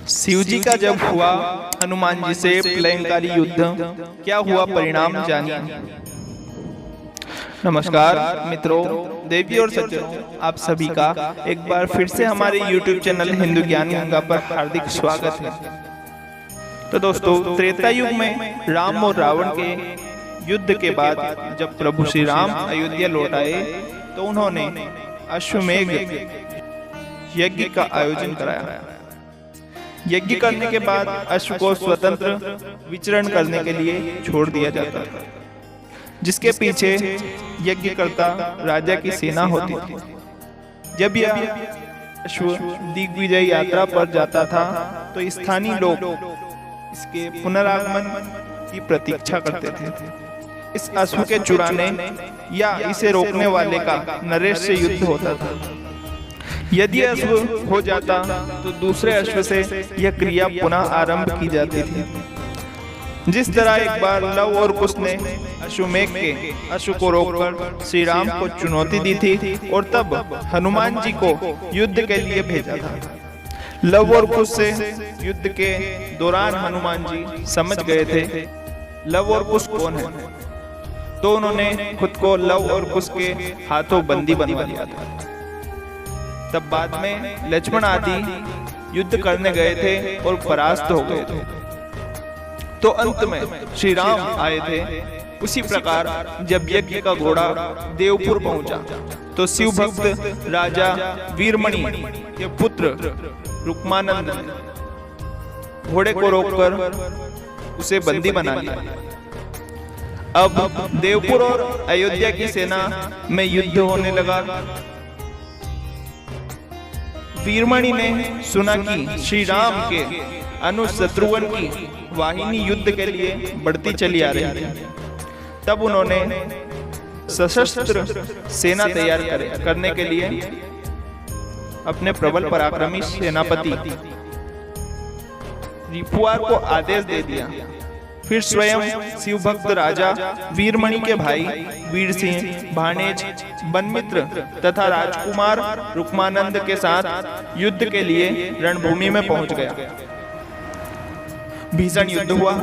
शिव जी का जब हुआ हनुमान जी से प्रलयंकारी युद्ध, क्या हुआ परिणाम जानिए। नमस्कार मित्रों, देवी और सज्जनों, आप सभी का एक बार फिर से हमारे YouTube चैनल हिंदू ज्ञान गंगा पर हार्दिक स्वागत है। तो दोस्तों, त्रेता युग में राम और रावण के युद्ध के बाद जब प्रभु श्री राम अयोध्या लौट आए तो उन्होंने अश्वमेध यज्ञ का आयोजन कराया। यज्ञ करने के बाद अश्व को स्वतंत्र विचरण करने के लिए छोड़ दिया जाता था, जिसके पीछे यज्ञकर्ता राजा की सेना होती थी। जब यह अश्व दिग्विजय यात्रा पर जाता था तो स्थानीय लोग इसके पुनरागमन की प्रतीक्षा करते थे। इस अश्व के चुराने या इसे रोकने वाले का नरेश से युद्ध होता था। यदि अश्व हो जाता तो दूसरे अश्व से यह क्रिया पुनः आरंभ की जाती थी। जिस तरह एक बार लव और कुश ने अश्वमेध के अश्व को रोककर श्री राम को चुनौती दी थी और तब हनुमान जी को युद्ध के लिए भेजा था। लव और कुश से युद्ध के दौरान हनुमान जी समझ गए थे लव और कुश कौन है, तो उन्होंने खुद को लव और कुश के हाथों बंदी बनवा लिया था। तब बाद में लक्ष्मण आदि युद्ध करने गए थे और परास्त हो गए थे, तो अंत में श्री राम आए थे। उसी प्रकार जब यज्ञ का घोड़ा देवपुर पहुंचा तो शिव भक्त राजा वीरमणि के पुत्र रुक्मानंद घोड़े को रोककर उसे बंदी बना लिया। अब देवपुर और अयोध्या की सेना में युद्ध होने लगा। वीरमणि ने सुना कि श्री राम के अनुज शत्रुघ्न की वाहिनी युद्ध के लिए बढ़ती चली आ रही है। तब उन्होंने सशस्त्र सेना तैयार करने के लिए अपने प्रबल पराक्रमी सेनापति रिपुआर को आदेश दे दिया। फिर स्वयं शिव भक्त राजा वीरमणि के भाई वीर सिंह, भाणेज, बनमित्र तथा राजकुमार रुक्मानंद के साथ युद्ध के लिए रणभूमि में पहुंच गया। भीषण युद्ध हुआ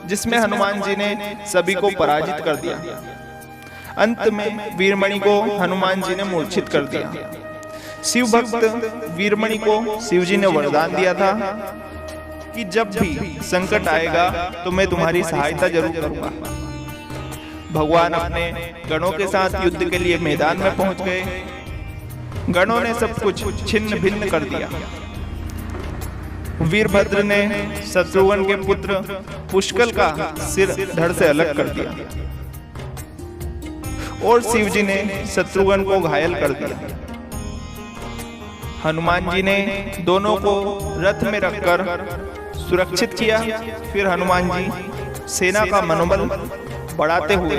जिसमें हनुमान जी ने सभी को पराजित कर दिया। अंत में वीरमणि को हनुमान जी ने मूर्छित कर दिया। शिव भक्त वीरमणि को शिव जी ने वरदान दिया था कि जब भी संकट आएगा तो मैं तुम्हारी सहायता जरूर करूंगा। भगवान अपने गणों के साथ युद्ध के लिए मैदान में पहुंच गए। गणों ने सब कुछ छिन्न भिन्न कर दिया। वीरभद्र ने शत्रुघ्न के पुत्र पुष्कल का सिर धड़ से अलग कर दिया और शिव जी ने शत्रुघ्न को घायल कर दिया। हनुमान जी ने दोनों को रथ में रखकर सुरक्षित किया। फिर हनुमान जी सेना का मनोबल बढ़ाते हुए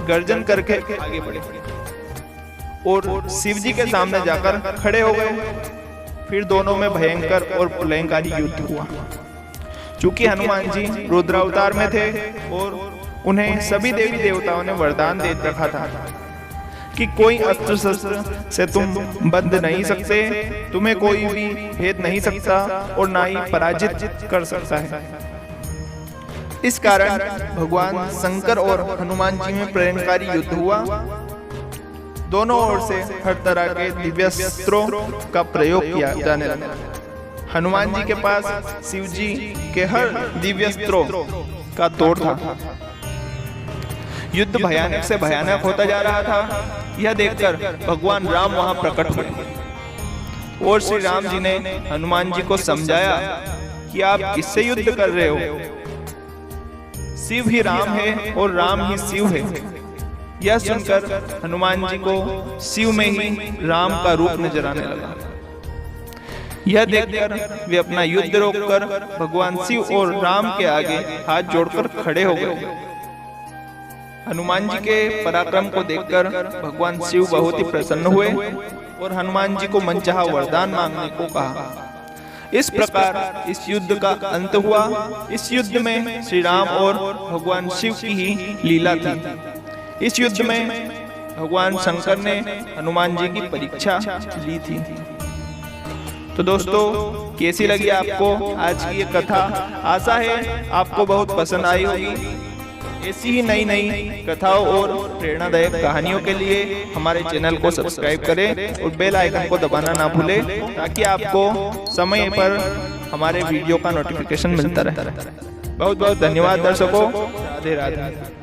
गर्जन करके आगे बढ़े और शिव जी के सामने जाकर खड़े हो गए। फिर दोनों में भयंकर और प्रलयंकारी युद्ध हुआ। चूंकि हनुमान जी रुद्रावतार में थे और उन्हें सभी देवी देवताओं ने वरदान दे रखा था कि कोई अस्त्र शस्त्र से तुम बंध नहीं सकते, तुम्हें कोई भी भेद नहीं सकता और ना ही पराजित कर सकता है। इस कारण भगवान शंकर और हनुमान जी में प्रलयंकारी युद्ध हुआ। दोनों ओर से हर तरह के दिव्यास्त्रों का प्रयोग किया जाने लगा। हनुमान जी के पास शिव जी के हर दिव्यास्त्रों का तोड़ था। युद्ध भयानक से भयानक होता जा रहा था। यह देखकर भगवान राम वहां प्रकट हुए और श्री राम जी ने हनुमान जी को समझाया कि आप किससे युद्ध कर रहे हो। शिव ही राम है और राम ही शिव है। यह सुनकर हनुमान जी को शिव में ही राम का रूप नजर आने लगा। यह देखकर वे अपना युद्ध रोककर भगवान शिव और राम के आगे हाथ जोड़कर खड़े हो गए। हनुमान जी के पराक्रम को देखकर भगवान शिव बहुत ही प्रसन्न हुए और हनुमान जी को मनचाहा वरदान मांगने को कहा। इस प्रकार इस युद्ध का अंत हुआ। इस युद्ध में श्री राम और भगवान शिव की ही लीला थी। इस युद्ध में भगवान शंकर ने हनुमान जी की परीक्षा ली थी। तो दोस्तों कैसी लगी आपको आज की ये कथा? आशा है आपको बहुत पसंद आई होगी। ऐसी ही नई नई कथाओं और प्रेरणादायक कहानियों के लिए हमारे चैनल को सब्सक्राइब करें और बेल आइकन को दबाना ना भूलें, ताकि आपको समय पर हमारे वीडियो का नोटिफिकेशन मिलता रहे। बहुत बहुत धन्यवाद दर्शकों। राधे राधे।